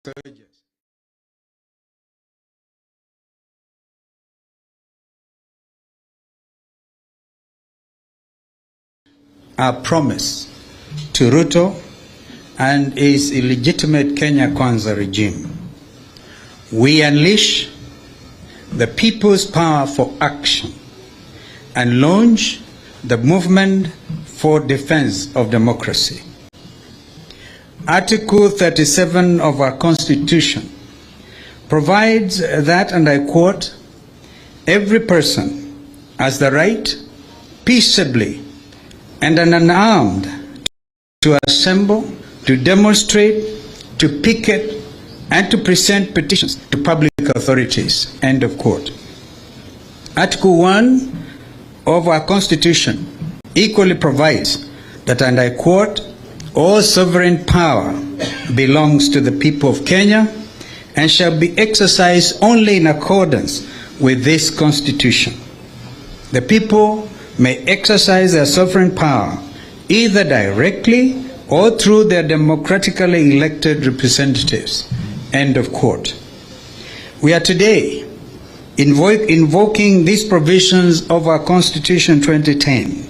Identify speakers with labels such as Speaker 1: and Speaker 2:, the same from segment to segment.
Speaker 1: surges. Our promise to Ruto and his illegitimate Kenya Kwanza regime. We unleash the people's power for action and launch the movement for defense of democracy. Article 37 of our Constitution provides that, and I quote, "Every person has the right peaceably and unarmed to assemble, to demonstrate, to picket, and to present petitions to public authorities," end of quote. Article 1 of our Constitution equally provides that, and I quote, "All sovereign power belongs to the people of Kenya and shall be exercised only in accordance with this Constitution. The people may exercise their sovereign power either directly or through their democratically elected representatives," end of quote. We are today invoking these provisions of our Constitution 2010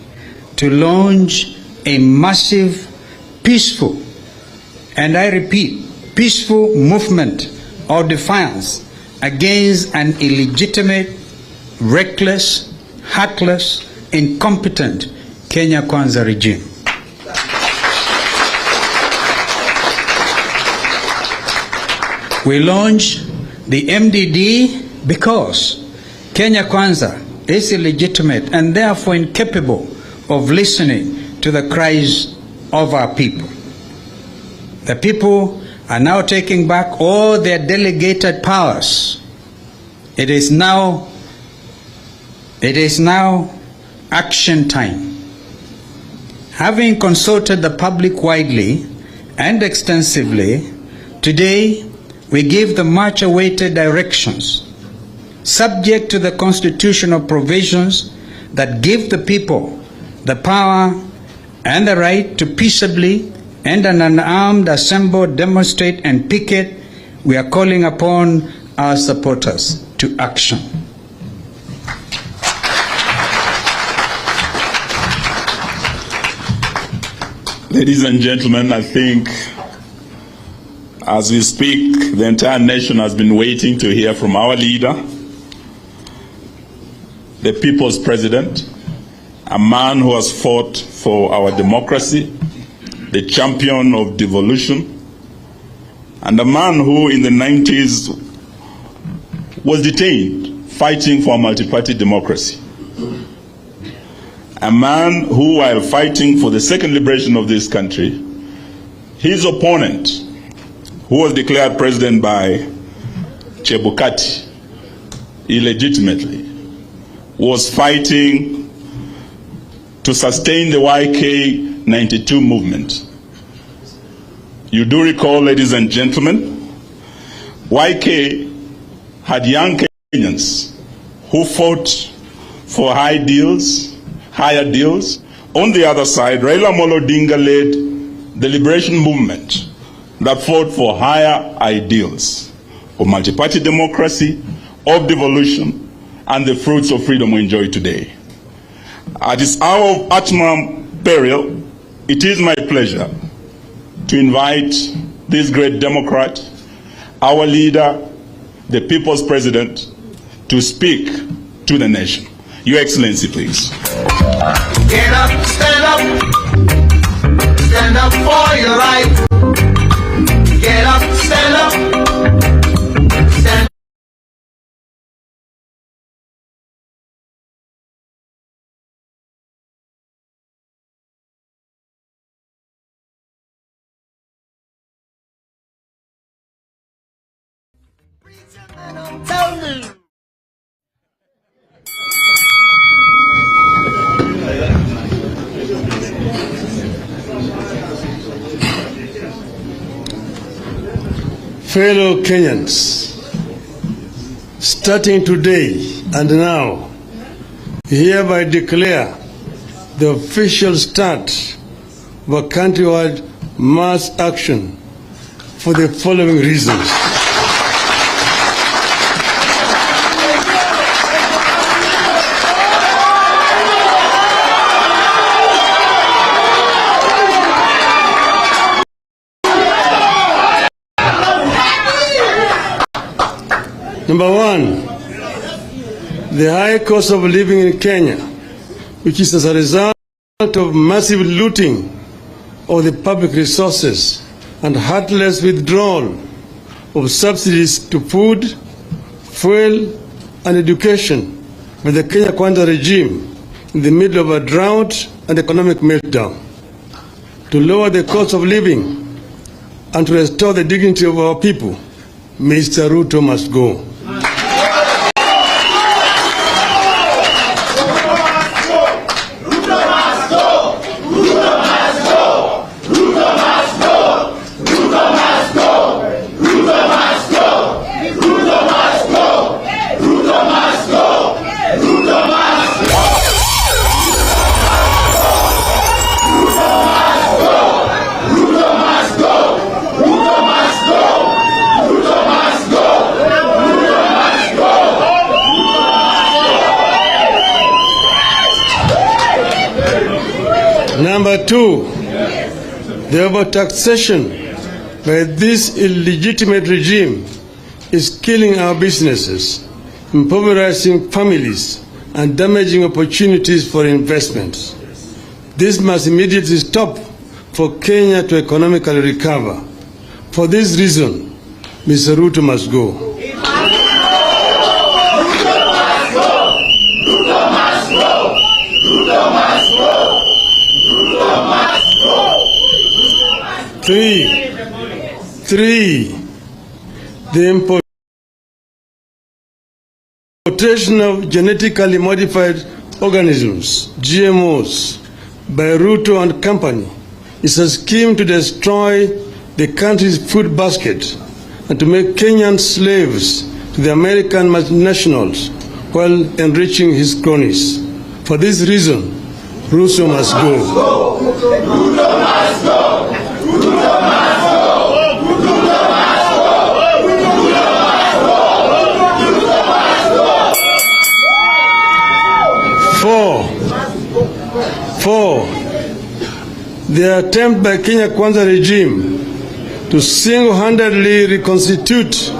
Speaker 1: to launch a massive, peaceful, and I repeat, peaceful movement of defiance against an illegitimate, reckless, heartless, incompetent Kenya Kwanza regime. We launch the MDD because Kenya Kwanza is illegitimate and therefore incapable of listening to the cries of our people. The people are now taking back all their delegated powers. It is now action time. Having consulted the public widely and extensively, today we give the much-awaited directions, subject to the constitutional provisions that give the people the power and the right to peaceably and unarmed assemble, demonstrate, and picket. We are calling upon our supporters to action.
Speaker 2: Ladies and gentlemen, I think as we speak, the entire nation has been waiting to hear from our leader, the people's president, a man who has fought for our democracy, the champion of devolution, and a man who in the 90s was detained fighting for a multi-party democracy. A man who, while fighting for the second liberation of this country, his opponent, who was declared president by Chebukati illegitimately, was fighting to sustain the YK 92 movement. You do recall, ladies and gentlemen, YK had young Kenyans who fought for higher deals. On the other side, Raila Odinga led the liberation movement that fought for higher ideals of multi-party democracy, of devolution, and the fruits of freedom we enjoy today. At this hour of utmost peril, it is my pleasure to invite this great Democrat, our leader, the people's president, to speak to the nation. Your Excellency, please.
Speaker 3: Get up, stand up for your right. Get up, stand up, stand up. Tell me.
Speaker 4: Fellow Kenyans, starting today and now, hereby declare the official start of a countrywide mass action for the following reasons. Number one, the high cost of living in Kenya, which is as a result of massive looting of the public resources and heartless withdrawal of subsidies to food, fuel, and education by the Kenya Kwanza regime in the middle of a drought and economic meltdown. To lower the cost of living and to restore the dignity of our people, Mr. Ruto must go. Number two, the overtaxation by this illegitimate regime is killing our businesses, impoverishing families, and damaging opportunities for investments. This must immediately stop for Kenya to economically recover. For this reason, Mr. Ruto must go. Three, the importation of genetically modified organisms, GMOs, by Ruto and company is a scheme to destroy the country's food basket and to make Kenyan slaves to the American multinationals while enriching his cronies. For this reason, Ruto must go. Ruto must go. Ruto must go. Ruto must go. Ruto must go. Ruto must go. Four, the attempt by Kenya Kwanza regime to single-handedly reconstitute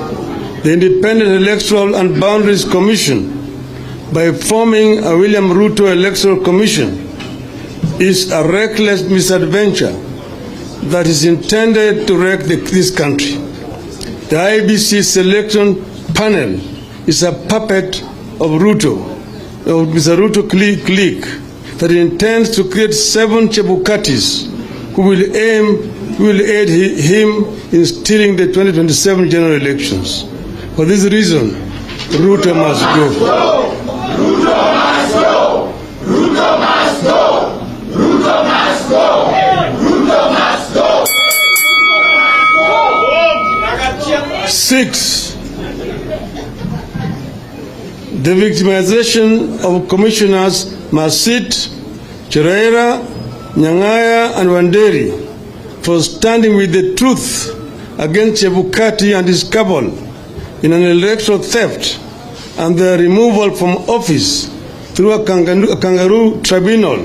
Speaker 4: the Independent Electoral and Boundaries Commission by forming a William Ruto Electoral Commission is a reckless misadventure that is intended to wreck this country. The IBC selection panel is a puppet of Mr. Ruto clique that intends to create 7 Chebukatis who will aid him in stealing the 2027 general elections. For this reason, Ruto must go. Ruto must go. Ruto must go. Ruto must go. Ruto must go. 6. The victimization of commissioners Masit, Chereira, Nyang'aya, and Wanderi for standing with the truth against Chebukati and his cabal in an electoral theft and their removal from office through a kangaroo tribunal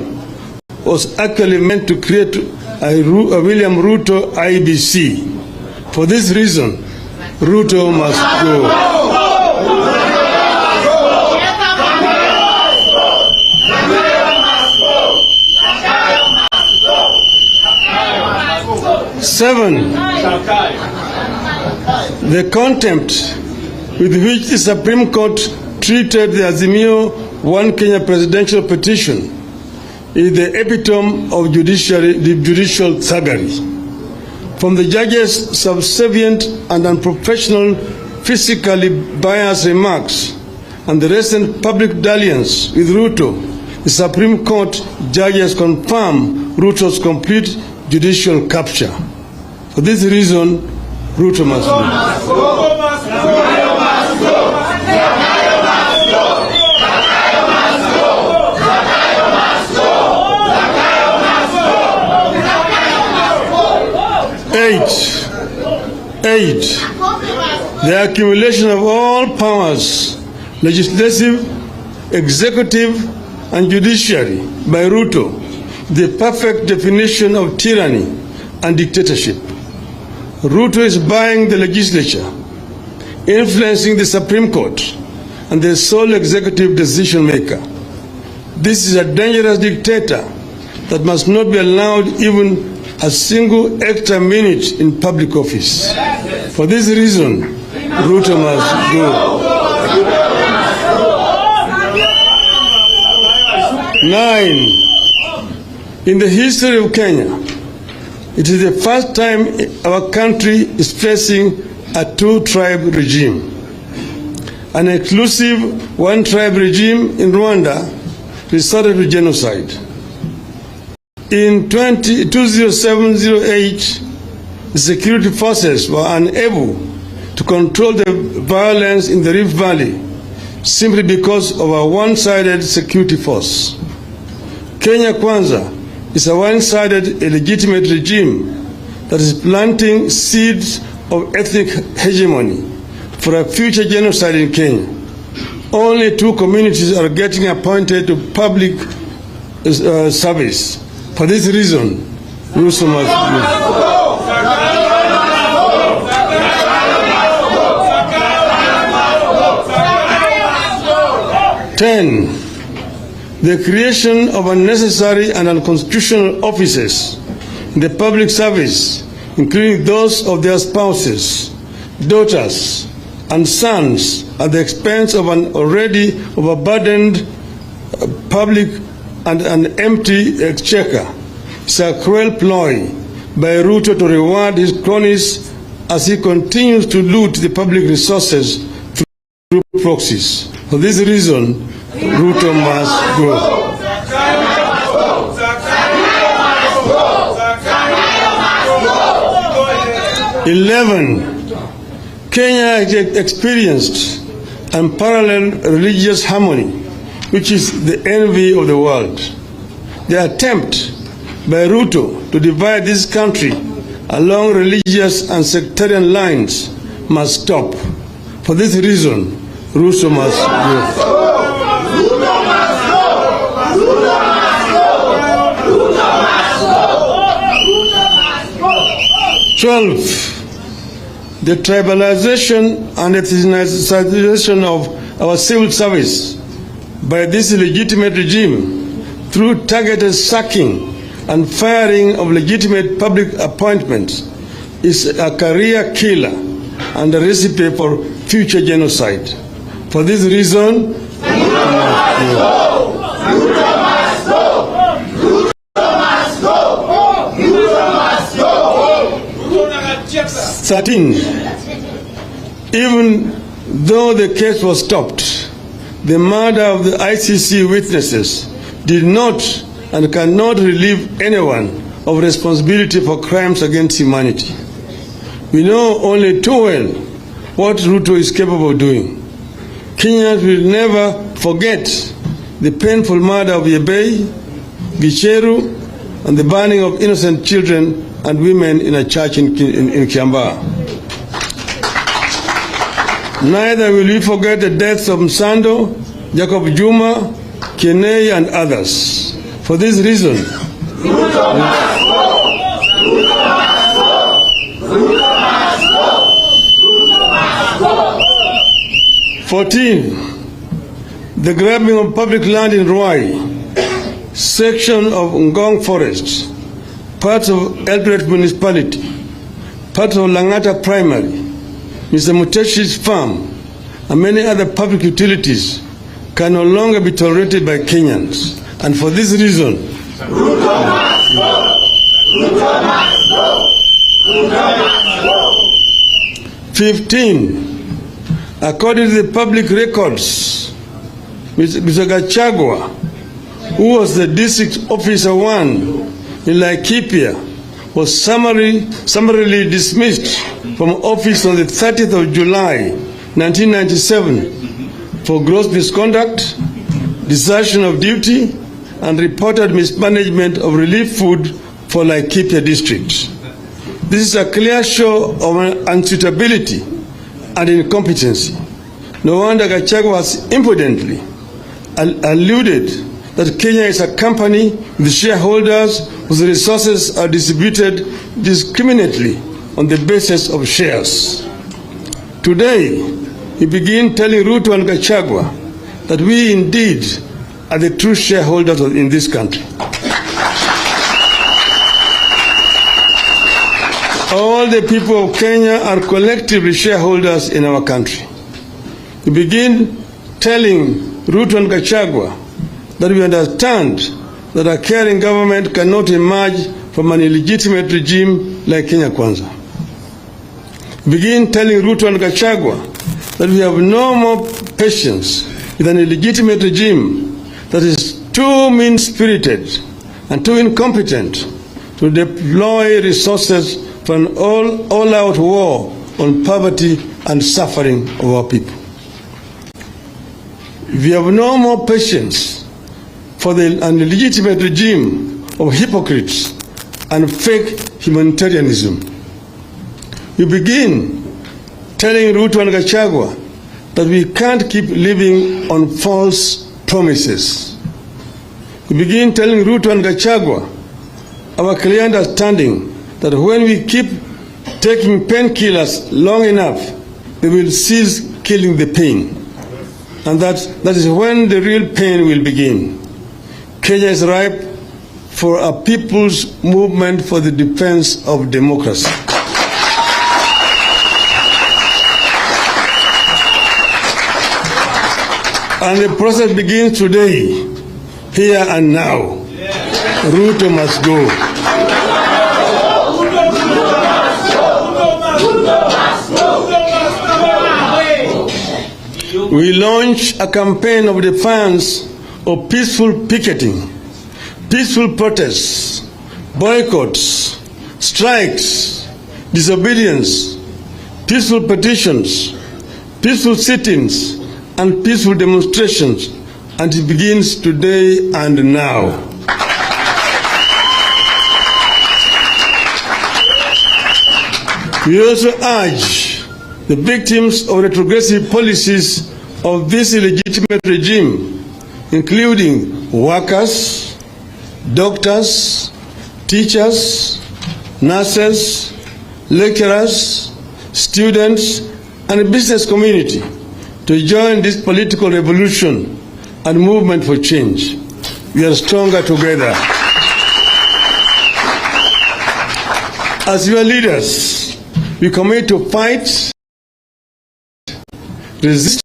Speaker 4: was actually meant to create a William Ruto IBC. For this reason, Ruto must go. 7, the contempt with which the Supreme Court treated the Azimio One Kenya presidential petition is the epitome of judicial thuggery. From the judge's subservient and unprofessional, physically biased remarks and the recent public dalliance with Ruto, the Supreme Court judges confirm Ruto's complete judicial capture. For this reason, Ruto must go. 8, 8. The accumulation of all powers, legislative, executive, and judiciary by Ruto, the perfect definition of tyranny and dictatorship. Ruto is buying the legislature, influencing the Supreme Court, and the sole executive decision maker. This is a dangerous dictator that must not be allowed even a single extra minute in public office. For this reason, Ruto must go. 9. In the history of Kenya, it is the first time our country is facing a two-tribe regime. An exclusive one-tribe regime in Rwanda resorted to genocide. In 2007-08, the security forces were unable to control the violence in the Rift Valley simply because of a one-sided security force. Kenya Kwanza is a one-sided illegitimate regime that is planting seeds of ethnic hegemony for a future genocide in Kenya. Only 2 communities are getting appointed to public service. For this reason, Ruto must go. 10. The creation of unnecessary and unconstitutional offices in the public service, including those of their spouses, daughters, and sons, at the expense of an already overburdened public and an empty exchequer, is a cruel ploy by Ruto to reward his cronies as he continues to loot the public resources through proxies. For this reason, Ruto must go. 11. Kenya has experienced unparalleled religious harmony, which is the envy of the world. The attempt by Ruto to divide this country along religious and sectarian lines must stop. For this reason, Ruto must go. 12. The tribalization and ethnicization of our civil service by this illegitimate regime through targeted sacking and firing of legitimate public appointments is a career killer and a recipe for future genocide. For this reason, 13. Even though the case was stopped, the murder of the ICC witnesses did not and cannot relieve anyone of responsibility for crimes against humanity. We know only too well what Ruto is capable of doing. Kenyans will never forget the painful murder of Yebei, Gicheru, and the burning of innocent children and women in a church in Kiambaa. Neither will we forget the deaths of Msando, Jacob Juma, Kenei, and others. For this reason, 14. The grabbing of public land in Ruai, section of Ngong Forest, parts of Eldoret Municipality, parts of Langata Primary, Mr. Muteshi's farm, and many other public utilities can no longer be tolerated by Kenyans. And for this reason, 15. According to the public records, Mr. Gachagua, who was the district officer 1 in Laikipia, was summarily dismissed from office on the 30th of July, 1997 for gross misconduct, desertion of duty, and reported mismanagement of relief food for Laikipia district. This is a clear show of unsuitability and incompetency. No wonder Gachagua has impudently alluded that Kenya is a company with shareholders whose resources are distributed discriminately on the basis of shares. Today, we begin telling Ruto and Gachagua that we indeed are the true shareholders in this country. All the people of Kenya are collectively shareholders in our country. We begin telling Ruto and Gachagua that we understand that a caring government cannot emerge from an illegitimate regime like Kenya Kwanza. We begin telling Ruto and Gachagua that we have no more patience with an illegitimate regime that is too mean-spirited and too incompetent to deploy resources for an all-out war on poverty and suffering of our people. We have no more patience for an illegitimate regime of hypocrites and fake humanitarianism. We begin telling Ruto and Gachagua that we can't keep living on false promises. We begin telling Ruto and Gachagua our clear understanding that when we keep taking painkillers long enough, they will cease killing the pain. And that is when the real pain will begin. Kenya is ripe for a people's movement for the defense of democracy. And the process begins today, here and now. Ruto must go. We launch a campaign of defiance of peaceful picketing, peaceful protests, boycotts, strikes, disobedience, peaceful petitions, peaceful sit-ins, and peaceful demonstrations, and it begins today and now. We also urge the victims of retrogressive policies of this illegitimate regime, including workers, doctors, teachers, nurses, lecturers, students, and the business community, to join this political revolution and movement for change. We are stronger together. As your leaders, we commit to fight, resist,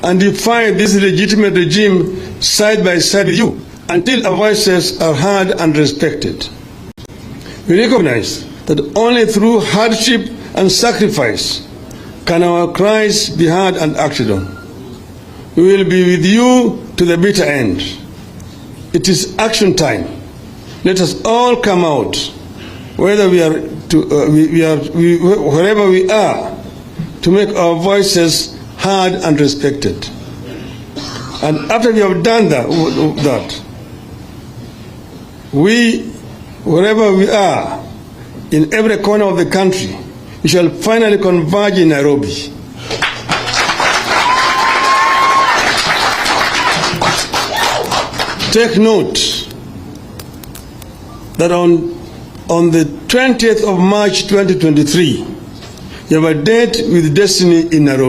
Speaker 4: and defy this illegitimate regime side by side with you until our voices are heard and respected. We recognize that only through hardship and sacrifice can our cries be heard and acted on. We will be with you to the bitter end. It is action time. Let us all come out, whether wherever we are, to make our voices heard and respected. And after we have done that, we, wherever we are, in every corner of the country, we shall finally converge in Nairobi. Take note that on the 20th of March 2023, you have a date with destiny in Nairobi.